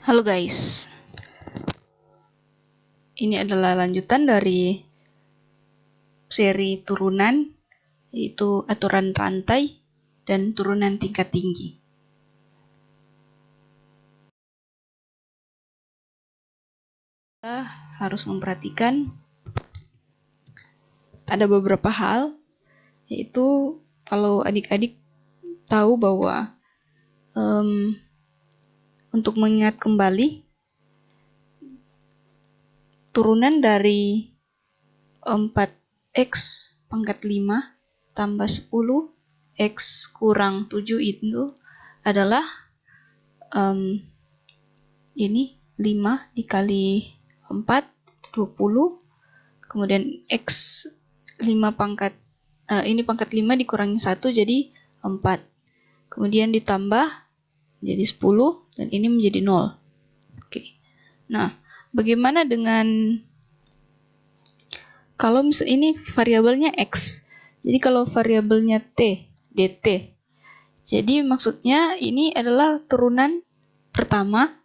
Halo guys, ini adalah lanjutan dari seri turunan, yaitu aturan rantai dan turunan tingkat tinggi. Kita harus memperhatikan ada beberapa hal, yaitu kalau adik-adik tahu bahwa untuk mengingat kembali turunan dari 4x pangkat 5 tambah 10x kurang 7 itu adalah ini 5 dikali 4 20, kemudian x 5 pangkat ini pangkat 5 dikurangi 1 jadi 4, kemudian ditambah jadi 10 dan ini menjadi 0. Oke. Nah, bagaimana dengan kalau misalnya ini variabelnya x, jadi kalau variabelnya t, dt, jadi maksudnya ini adalah turunan pertama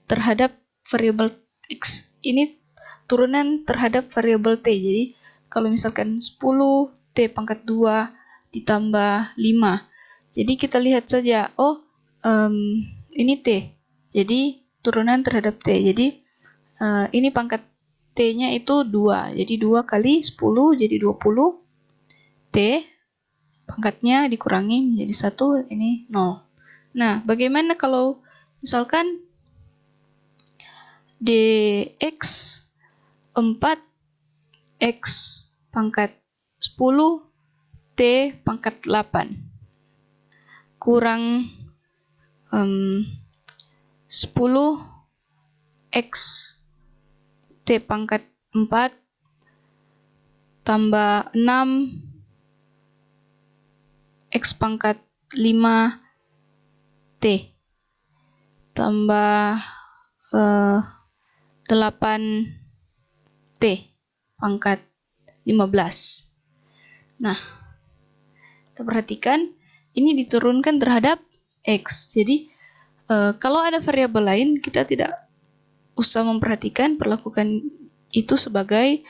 terhadap variabel x, ini turunan terhadap variabel t. Jadi kalau misalkan 10 t pangkat 2 ditambah 5, jadi kita lihat saja, ini t, jadi turunan terhadap t. Jadi ini pangkat t-nya itu 2, jadi 2 kali 10 jadi 20, t pangkatnya dikurangi menjadi 1, ini 0. Nah, bagaimana kalau misalkan dx 4x pangkat 10 t pangkat 8 kurang 10x t pangkat 4 tambah 6 x pangkat 5 t tambah 8 t pangkat 15. Nah, kita perhatikan ini diturunkan terhadap x. Jadi kalau ada variabel lain kita tidak usah memperhatikan, perlakukan itu sebagai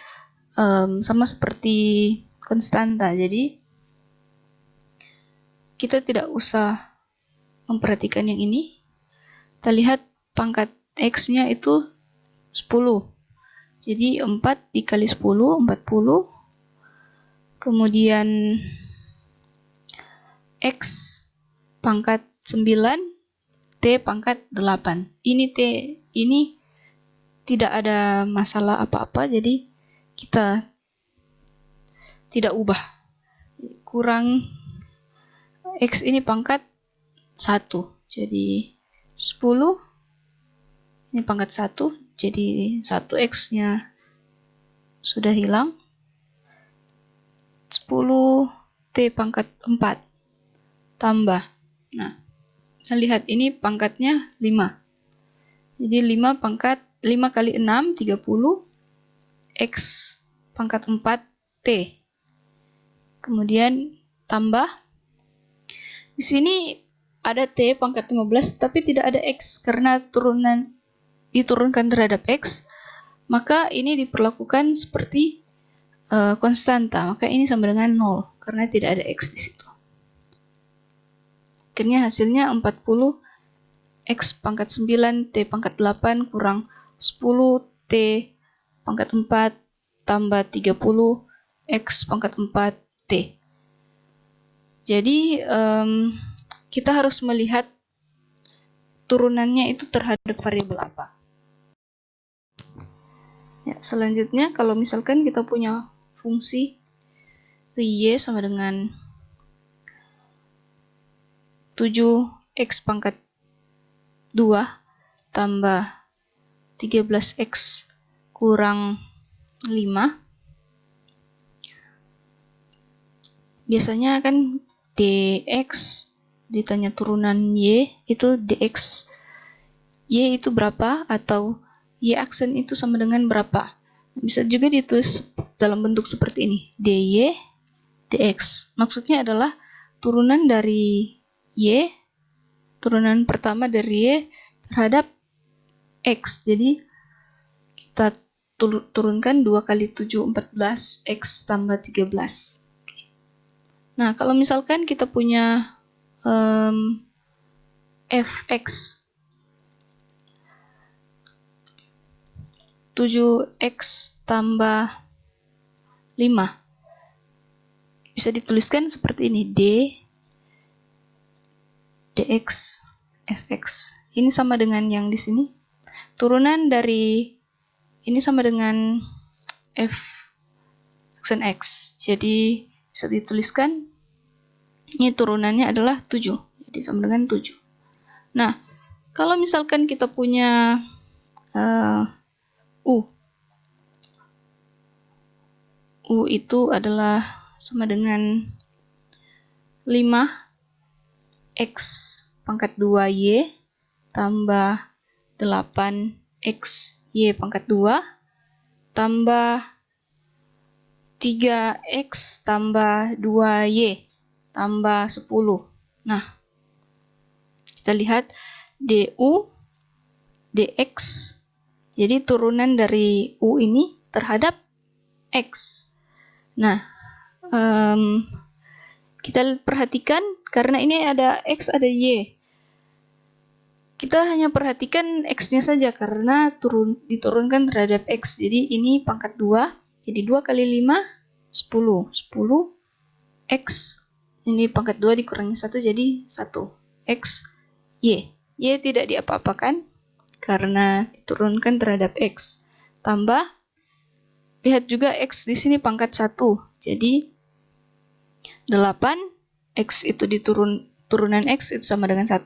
sama seperti konstanta. Jadi kita tidak usah memperhatikan yang ini. Kita lihat pangkat x-nya itu 10. Jadi 4 dikali 10, 40. Kemudian x pangkat 9, t pangkat 8. Ini t, ini tidak ada masalah apa-apa, jadi kita tidak ubah. Kurang x ini pangkat 1, jadi 10. Ini pangkat 1, jadi 1x-nya sudah hilang. 10 t pangkat 4 tambah. Nah, kita lihat ini pangkatnya 5. Jadi 5 pangkat 5 kali 6 30 x pangkat 4 t. Kemudian tambah. Di sini ada t pangkat 15 tapi tidak ada x karena turunan diturunkan terhadap x, maka ini diperlakukan seperti konstanta, maka ini sama dengan 0 karena tidak ada x di situ. Akhirnya hasilnya 40 x pangkat 9 t pangkat 8 kurang 10 t pangkat 4 tambah 30 x pangkat 4 t. Jadi kita harus melihat turunannya itu terhadap variabel apa. Ya, selanjutnya kalau misalkan kita punya fungsi y sama dengan 7x pangkat 2 tambah 13x kurang 5. Biasanya kan dx ditanya turunan y itu dx y itu berapa atau y aksen itu sama dengan berapa. Bisa juga ditulis dalam bentuk seperti ini, dy dx. Maksudnya adalah turunan dari y, turunan pertama dari y terhadap X. Jadi kita turunkan 2 kali 7, 14, X tambah 13. Nah, kalau misalkan kita punya fx 7x tambah 5, bisa dituliskan seperti ini, dx fx. Ini sama dengan yang di sini. Turunan dari ini sama dengan f aksen x. Jadi bisa dituliskan ini turunannya adalah 7. Jadi sama dengan 7. Nah, kalau misalkan kita punya U itu adalah sama dengan 5x pangkat 2y tambah 8x y pangkat 2 tambah 3x tambah 2y tambah 10. Nah, kita lihat du dx. Jadi turunan dari u ini terhadap x. Nah, kita perhatikan karena ini ada x, ada y. Kita hanya perhatikan x-nya saja karena diturunkan terhadap x. Jadi ini pangkat 2. Jadi 2 kali 5, 10. 10 x. Ini pangkat 2 dikurangi 1 jadi 1. X, y. Y tidak diapa-apakan karena diturunkan terhadap x. Tambah, lihat juga x di sini pangkat 1. Jadi 8 x itu turunan x itu sama dengan 1.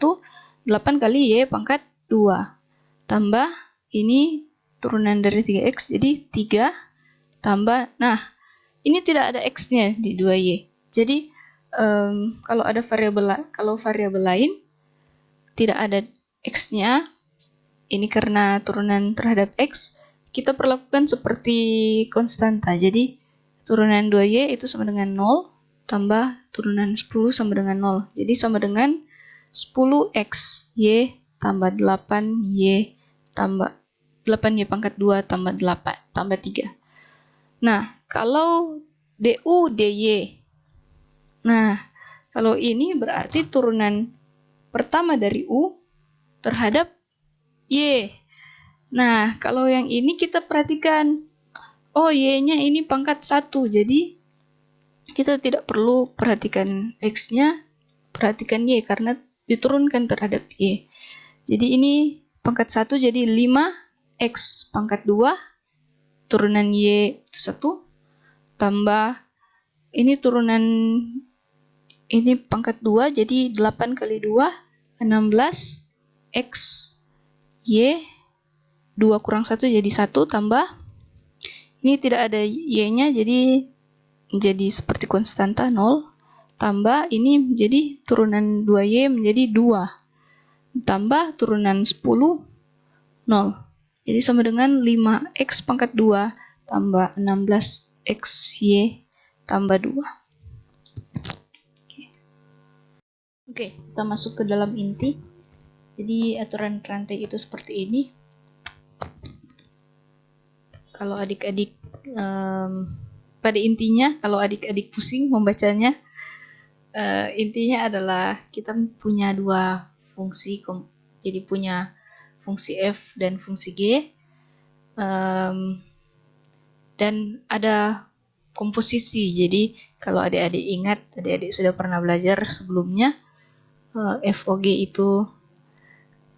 8 kali y pangkat 2. Tambah ini turunan dari 3x jadi 3 tambah. Nah, ini tidak ada x-nya di 2y. Jadi kalau variabel lain tidak ada x-nya, ini karena turunan terhadap x, kita perlakukan seperti konstanta. Jadi turunan 2y itu sama dengan 0 tambah turunan 10 sama dengan 0. Jadi sama dengan 10x y tambah 8y tambah 8y pangkat 2 tambah 8 tambah 3. Nah, kalau du dy. Nah, kalau ini berarti turunan pertama dari u terhadap y. Nah, kalau yang ini kita perhatikan, oh y-nya ini pangkat 1. Jadi kita tidak perlu perhatikan x-nya, perhatikan y karena diturunkan terhadap y. Jadi ini pangkat 1 jadi 5x pangkat 2 turunan y itu 1 tambah ini turunan ini pangkat 2 jadi 8 kali 2 16 x y 2 kurang 1 jadi 1 tambah ini tidak ada y-nya jadi menjadi seperti konstanta 0 tambah ini menjadi turunan 2y menjadi 2 tambah turunan 10 0. Jadi sama dengan 5x pangkat 2 tambah 16xy tambah 2. Oke, kita masuk ke dalam inti. Jadi aturan rantai itu seperti ini. Kalau adik-adik pada intinya, kalau adik-adik pusing membacanya, intinya adalah kita punya dua fungsi, jadi punya fungsi f dan fungsi g, dan ada komposisi. Jadi kalau adik-adik ingat, adik-adik sudah pernah belajar sebelumnya, FOG itu,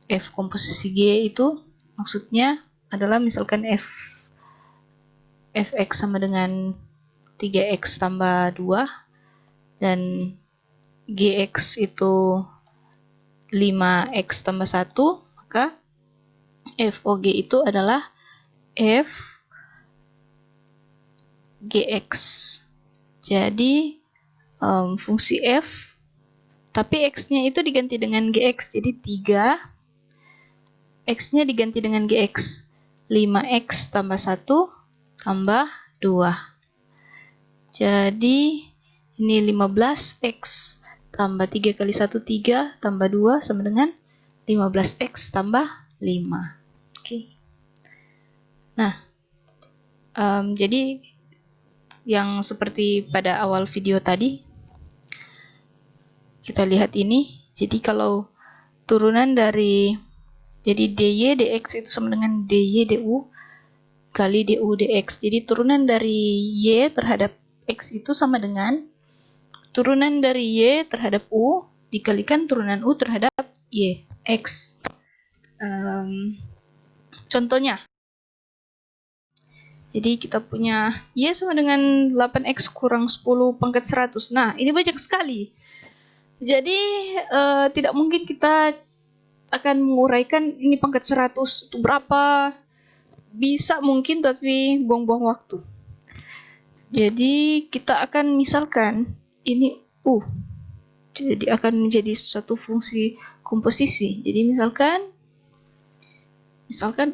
f komposisi g itu maksudnya adalah misalkan fx sama dengan 3x tambah 2 dan gx itu 5x tambah 1, maka FOG itu adalah f gx. Jadi fungsi f tapi x-nya itu diganti dengan gx, jadi 3 x-nya diganti dengan gx, 5x tambah 1 tambah 2. Jadi ini 15x tambah 3 kali 1 3 tambah 2 sama dengan 15x tambah 5. Oke. Nah, jadi yang seperti pada awal video tadi, kita lihat ini. Jadi kalau turunan dari, jadi dy dx itu sama dengan dy du kali du dx. Jadi turunan dari y terhadap x itu sama dengan turunan dari y terhadap u dikalikan turunan u terhadap y, x. Contohnya, jadi kita punya y sama dengan 8x kurang 10 pangkat 100. Nah, ini banyak sekali. Jadi, tidak mungkin kita akan menguraikan ini pangkat 100 itu berapa. Bisa mungkin, tapi buang-buang waktu. Jadi, kita akan misalkan ini u. Jadi, akan menjadi suatu fungsi komposisi. Jadi, misalkan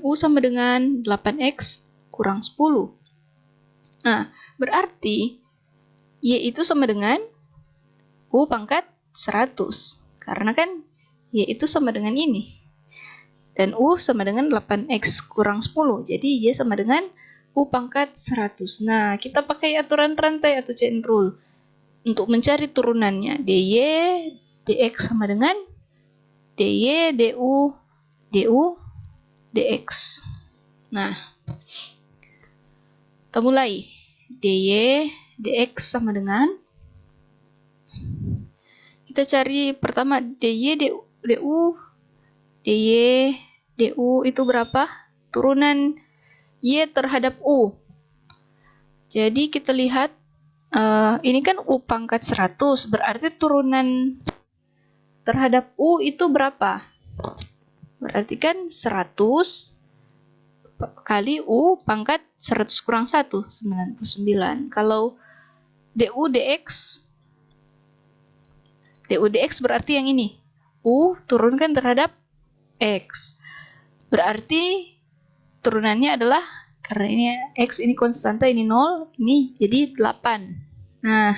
u sama dengan 8x kurang 10. Nah, berarti y itu sama dengan u pangkat 100. Karena kan y itu sama dengan ini. Dan u sama dengan 8x kurang 10. Jadi y sama dengan u pangkat 100. Nah, kita pakai aturan rantai atau chain rule untuk mencari turunannya. dy dx sama dengan dy du dx. Nah, kita mulai. dy dx sama dengan, kita cari pertama dy du itu berapa? Turunan y terhadap u. Jadi kita lihat, ini kan u pangkat 100, berarti turunan terhadap u itu berapa? Berarti kan 100 kali u pangkat 100 kurang 1, 99. Kalau du dx berarti yang ini. U turunkan terhadap x. Berarti turunannya adalah, karena ini x ini konstanta, ini 0, ini jadi 8. Nah,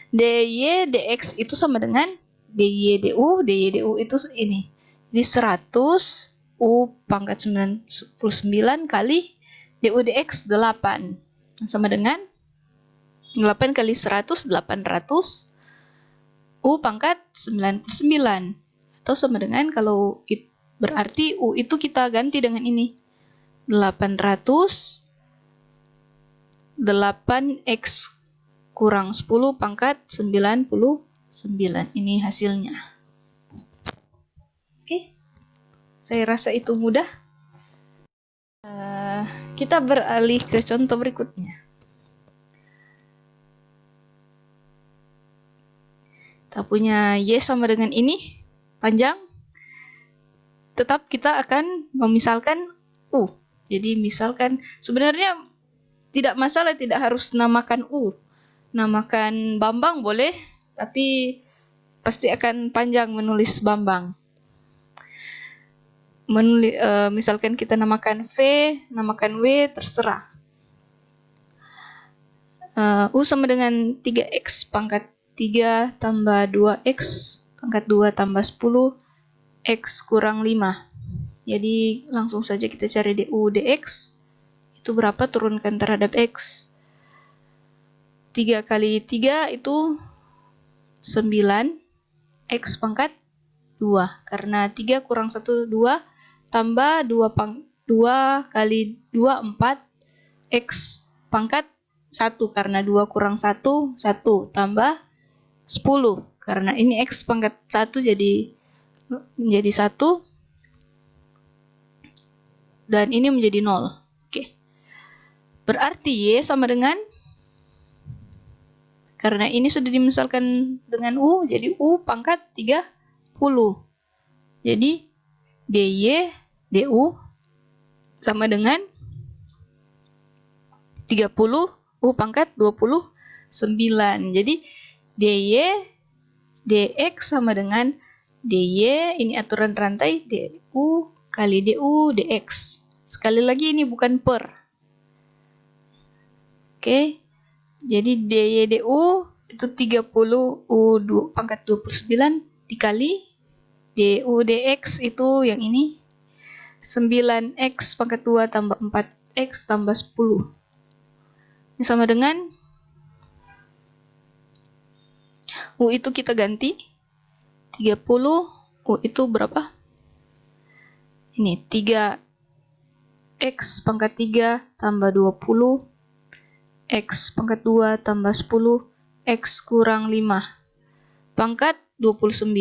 dy dx itu sama dengan dy du itu ini. Jadi 100 u pangkat 99 kali du dx 8. Sama dengan 8 kali 100, 800 u pangkat 99. Atau sama dengan, kalau berarti u itu kita ganti dengan ini. 800 8x kurang 10 pangkat 99. Ini hasilnya. Oke. Saya rasa itu mudah. Kita beralih ke contoh berikutnya. Kita punya y sama dengan ini, panjang. Tetap kita akan memisalkan u. Jadi misalkan, sebenarnya tidak masalah, tidak harus namakan u. Namakan Bambang boleh, tapi pasti akan panjang menulis Bambang. Misalkan kita namakan V, namakan W, terserah. U sama dengan 3x pangkat 3 tambah 2x pangkat 2 tambah 10 x kurang 5. Jadi langsung saja kita cari du dx. Itu berapa turunkan terhadap x. 3 kali 3 itu 9 x pangkat 2. Karena 3 kurang 1 2 tambah 2 kali 2 4 x pangkat 1. Karena 2 kurang 1 1 tambah 10. Karena ini x pangkat 1 menjadi 1. Dan ini menjadi 0. Oke. Berarti y sama dengan, karena ini sudah dimisalkan dengan u, jadi u pangkat 30. Jadi dy du sama dengan 30 u pangkat 29. Jadi dy dx sama dengan dy, ini aturan rantai, du kali du dx. Sekali lagi ini bukan per. Oke. Jadi dy du itu 30 u pangkat 29 dikali du dx itu yang ini 9x pangkat 2 tambah 4x tambah 10. Ini sama dengan U itu kita ganti 30, U itu berapa? Ini 3x pangkat 3 tambah 20, x pangkat 2 tambah 10, x kurang 5. Pangkat 29,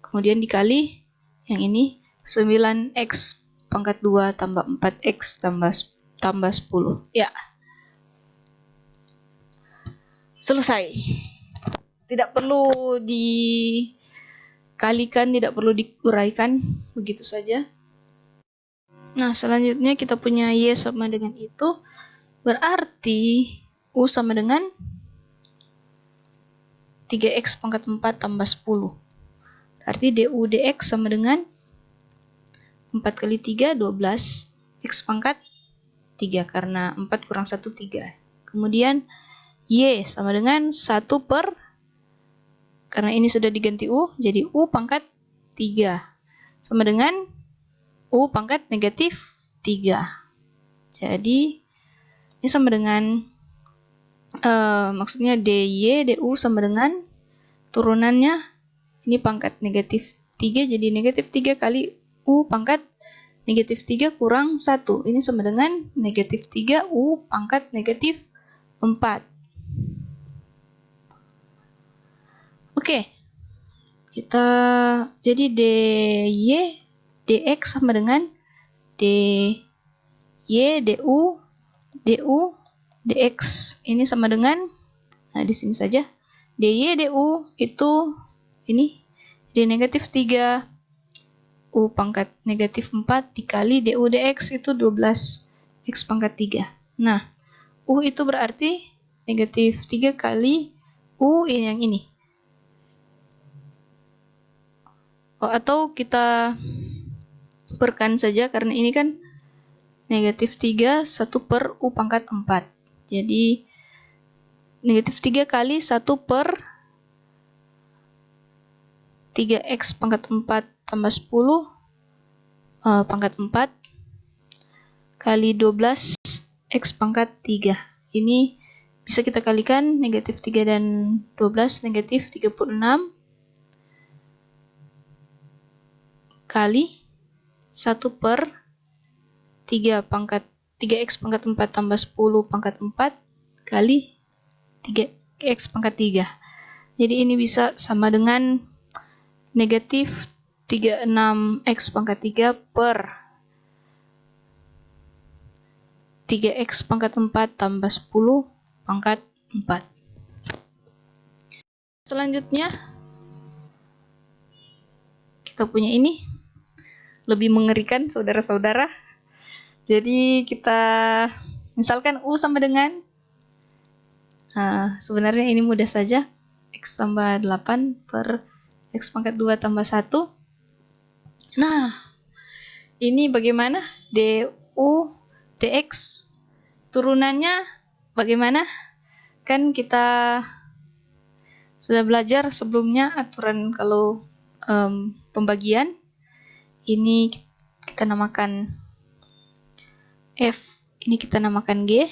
kemudian dikali yang ini 9x pangkat 2 tambah 4x tambah 10. Ya. Selesai. Tidak perlu dikalikan, tidak perlu diuraikan, begitu saja. Nah, selanjutnya kita punya Y sama dengan itu, berarti U sama dengan 3x pangkat 4 tambah 10. Berarti DU dx sama dengan 4 kali 3, 12. X pangkat 3, karena 4 kurang 1, 3. Kemudian Y sama dengan 1 per, karena ini sudah diganti U, jadi U pangkat 3. Sama dengan U pangkat negatif 3. Jadi, ini sama dengan, maksudnya DY, DU sama dengan turunannya, ini pangkat negatif 3, jadi negatif 3 kali U pangkat negatif 3 kurang 1. Ini sama dengan negatif 3 U pangkat negatif 4. Oke. Jadi DY, DX sama dengan DY, DU, DU, DX. Ini sama dengan, nah di sini saja. DY, DU itu ini, jadi negatif 3 U pangkat negatif 4 dikali DU DX itu 12 X pangkat 3. Nah, U itu berarti negatif 3 kali U yang ini. Atau kita perkan saja, karena ini kan negatif 3, 1 per U pangkat 4. Jadi, negatif 3 kali 1 per 3X pangkat 4 tambah 10 pangkat 4 kali 12 X pangkat 3. Ini bisa kita kalikan, negatif 3 dan 12, negatif 36 kali 1 per 3X pangkat 4 tambah 10 pangkat 4 kali 3X pangkat 3. Jadi ini bisa sama dengan negatif 36X pangkat 3 per 3X pangkat 4 tambah 10 pangkat 4. Selanjutnya, kita punya ini. Lebih mengerikan, saudara-saudara. Jadi kita, misalkan U sama dengan, sebenarnya ini mudah saja. X tambah 8 per X pangkat 2 tambah 1. Nah, ini bagaimana? DU DX turunannya bagaimana? Kan kita sudah belajar sebelumnya aturan kalau pembagian. Ini kita namakan F, ini kita namakan G.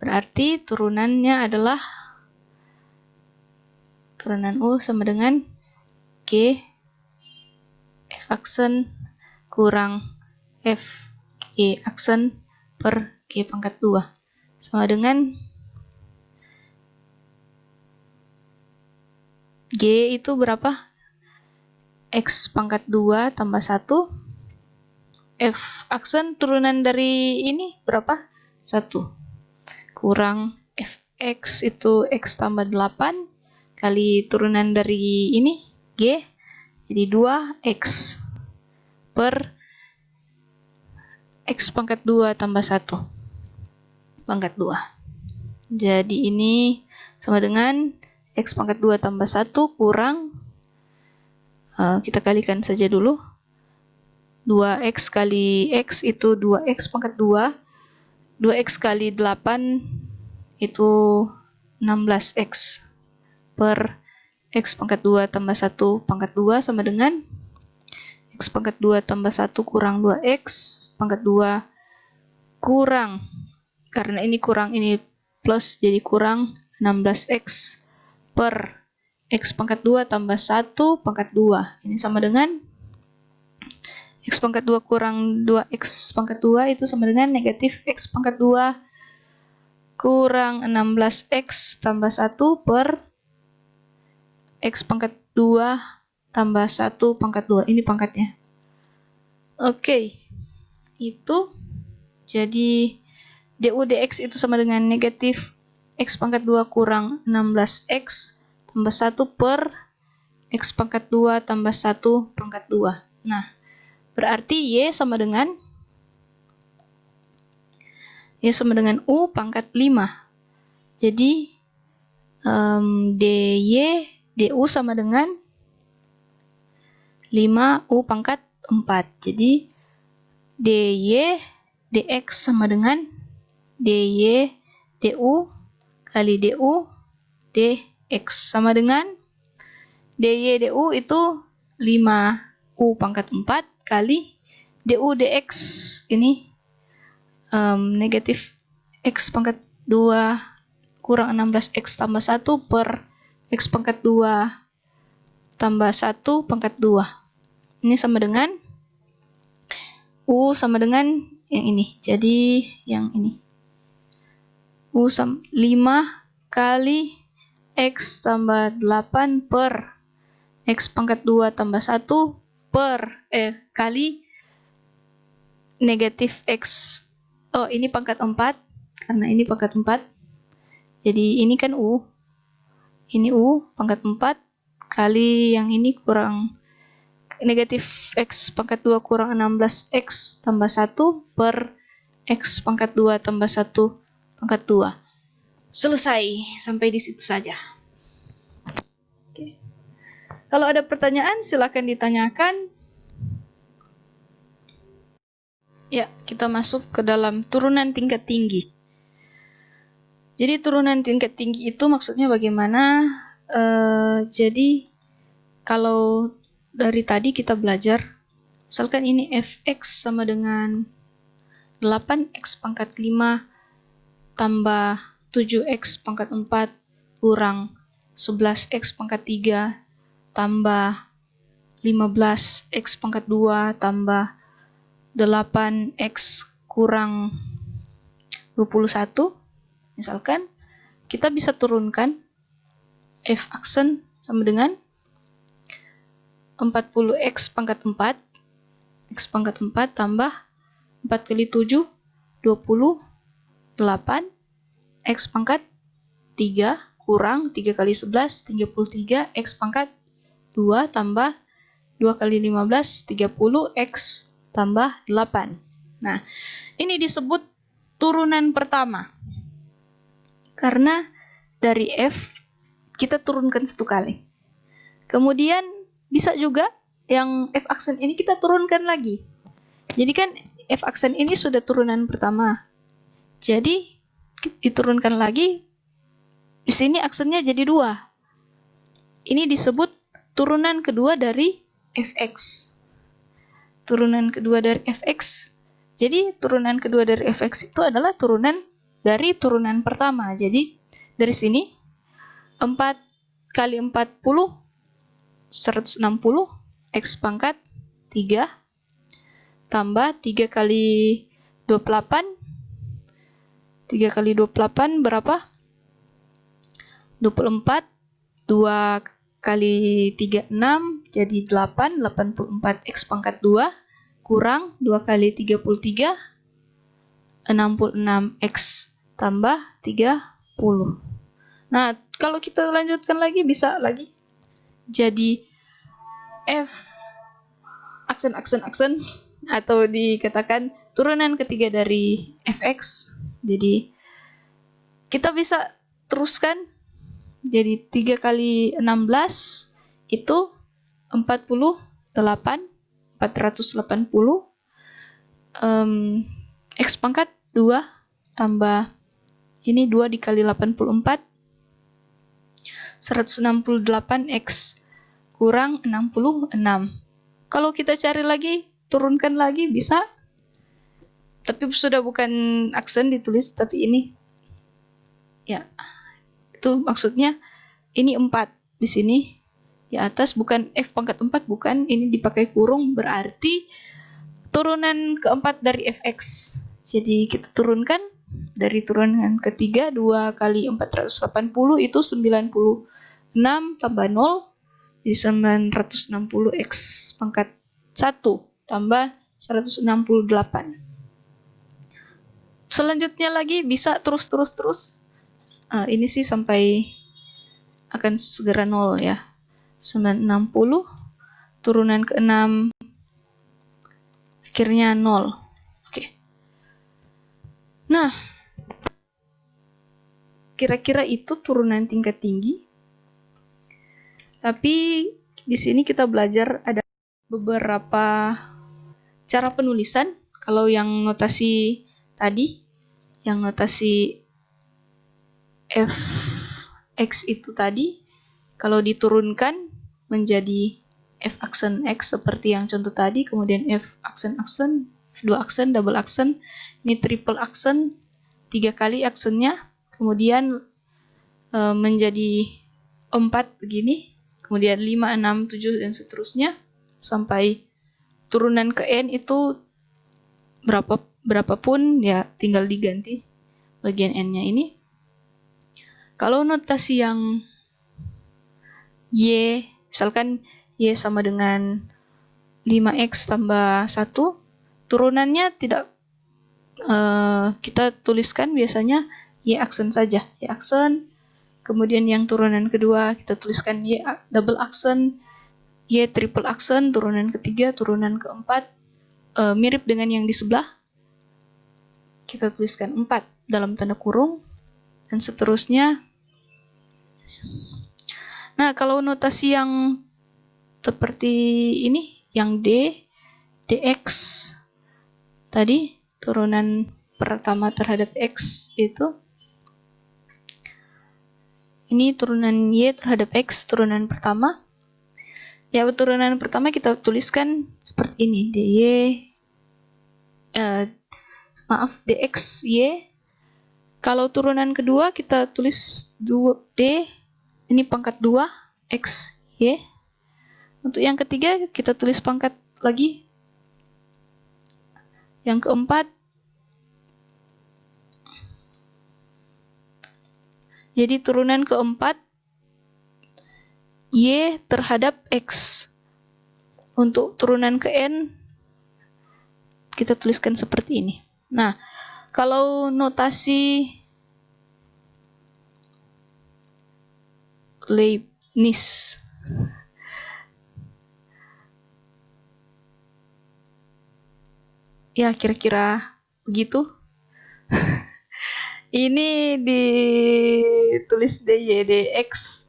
Berarti turunannya adalah turunan U sama dengan G F aksen kurang F G aksen per G pangkat 2 sama dengan G itu berapa? X pangkat 2 tambah 1. F aksen turunan dari ini berapa? 1. Kurang Fx itu X tambah 8 kali turunan dari ini G. Jadi 2X per X pangkat 2 tambah 1 pangkat 2. Jadi ini sama dengan X pangkat 2 tambah 1 kurang, kita kalikan saja dulu. 2X kali X itu 2X pangkat 2. 2X kali 8 itu 16X per X pangkat 2 tambah 1 pangkat 2 sama dengan X pangkat 2 tambah 1 kurang 2X pangkat 2 kurang, karena ini kurang ini plus jadi kurang 16X per X pangkat 2 tambah 1 pangkat 2. Ini sama dengan X pangkat 2 kurang 2X pangkat 2 itu sama dengan negatif X pangkat 2 kurang 16X tambah 1 per X pangkat 2 tambah 1 pangkat 2. Ini pangkatnya. Oke. Itu jadi du dx itu sama dengan negatif X pangkat 2 kurang 16X tambah 1 per X pangkat 2 tambah 1 pangkat 2. Nah, berarti Y sama dengan U pangkat 5. Jadi, dy du sama dengan 5U pangkat 4. Jadi, dy dx sama dengan dy du kali du dx sama dengan dy du itu 5U pangkat 4 kali du dx ini negatif X pangkat 2 kurang 16X tambah 1 per X pangkat 2 tambah 1 pangkat 2. Ini sama dengan U sama dengan yang ini. Jadi yang ini. U sama 5 kali X tambah 8 per X pangkat 2 tambah 1 per kali negatif X. Oh, ini pangkat 4 karena ini pangkat 4. Jadi ini kan U. Ini U pangkat 4 kali yang ini kurang negatif X pangkat 2 kurang 16X tambah 1 per X pangkat 2 tambah 1 pangkat 2. Selesai. Sampai di situ saja. Oke. Kalau ada pertanyaan silakan ditanyakan. Ya, kita masuk ke dalam turunan tingkat tinggi. Jadi turunan tingkat tinggi itu maksudnya bagaimana? Jadi kalau dari tadi kita belajar, misalkan ini fx sama dengan 8x pangkat 5 tambah 7x pangkat 4 kurang 11x pangkat 3 tambah 15x pangkat 2 tambah 8x kurang 21. Misalkan kita bisa turunkan f aksen sama dengan 40x pangkat 4 x pangkat 4 tambah 4 kali 7 28 x pangkat 3 kurang 3 kali 11 33 x pangkat 2 tambah 2 kali 15 30 x tambah 8. Nah, ini disebut turunan pertama. Karena dari F kita turunkan satu kali. Kemudian bisa juga yang F aksen ini kita turunkan lagi. Jadi kan F aksen ini sudah turunan pertama. Jadi diturunkan lagi. Di sini aksennya jadi 2. Ini disebut turunan kedua dari Fx. Turunan kedua dari Fx. Jadi turunan kedua dari Fx itu adalah turunan dari turunan pertama. Jadi dari sini 4 kali 40 160 x pangkat 3 tambah 3 kali 28 3 kali 28 berapa? 24 2 kali 3 6 jadi 8 84 x pangkat 2 kurang 2 kali 33 66 x tambah 30. Nah, kalau kita lanjutkan lagi bisa lagi jadi F aksen atau dikatakan turunan ketiga dari Fx. Jadi kita bisa teruskan jadi 3 kali 16 itu 48 480 x pangkat 2 tambah ini 2 dikali 84 168 x kurang 66. Kalau kita cari lagi, turunkan lagi bisa. Tapi sudah bukan aksen ditulis, tapi ini. Ya, itu maksudnya ini 4 di sini. Di atas bukan F pangkat 4, bukan. Ini dipakai kurung, berarti turunan keempat dari fx. Jadi kita turunkan dari turunan ketiga, 2 kali 480 itu 96 tambah 0, jadi 960x pangkat 1 tambah 168. Selanjutnya lagi bisa terus. Ini sih sampai akan segera 0 ya. 960 turunan ke-6 akhirnya 0. Oke. Nah, kira-kira itu turunan tingkat tinggi. Tapi di sini kita belajar ada beberapa cara penulisan. Kalau yang notasi tadi, yang notasi fx itu tadi, kalau diturunkan menjadi f aksen x seperti yang contoh tadi, kemudian f aksen, dua aksen, double aksen, ini triple aksen, 3 kali aksennya, kemudian menjadi 4 begini, kemudian 5, 6, 7 dan seterusnya sampai turunan ke n itu berapapun ya tinggal diganti bagian n-nya ini. Kalau notasi yang y, misalkan y sama dengan 5x tambah 1, turunannya tidak kita tuliskan biasanya y aksen saja, y aksen. Kemudian yang turunan kedua kita tuliskan y double aksen, y triple aksen, turunan ketiga, turunan keempat mirip dengan yang di sebelah, kita tuliskan 4 dalam tanda kurung dan seterusnya. Nah, kalau notasi yang seperti ini, yang d, dx tadi turunan pertama terhadap x itu, ini turunan y terhadap x, turunan pertama. Ya, turunan pertama kita tuliskan seperti ini, dy, dx y. Kalau turunan kedua kita tulis d, ini pangkat 2 x y. Untuk yang ketiga kita tulis pangkat lagi. Yang keempat, jadi turunan keempat y terhadap x. Untuk turunan ke n kita tuliskan seperti ini. Nah, kalau notasi Leibniz, ya kira-kira begitu. Ini ditulis dy dx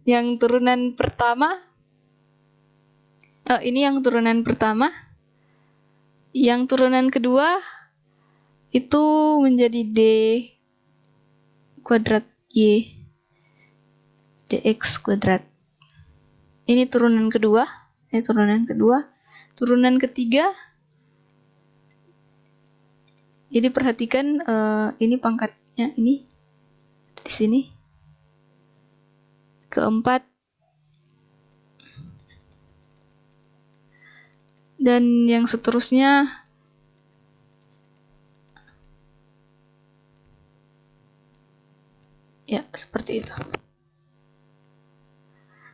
yang turunan pertama. Ini yang turunan pertama. Yang turunan kedua itu menjadi d kuadrat y dx kuadrat. Ini turunan kedua. Ini turunan kedua. Turunan ketiga. Jadi perhatikan ini pangkatnya ini di sini. Keempat. Dan yang seterusnya ya seperti itu.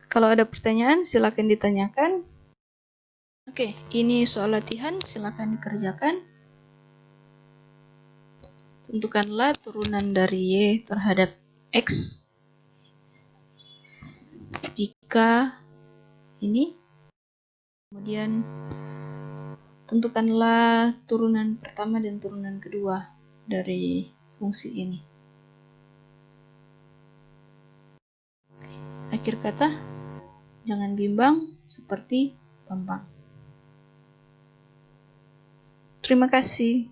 Kalau ada pertanyaan silakan ditanyakan. Oke, ini soal latihan, silakan dikerjakan. Tentukanlah turunan dari y terhadap x jika ini. Kemudian tentukanlah turunan pertama dan turunan kedua dari fungsi ini. Akhir kata, jangan bimbang seperti Bambang. Terima kasih.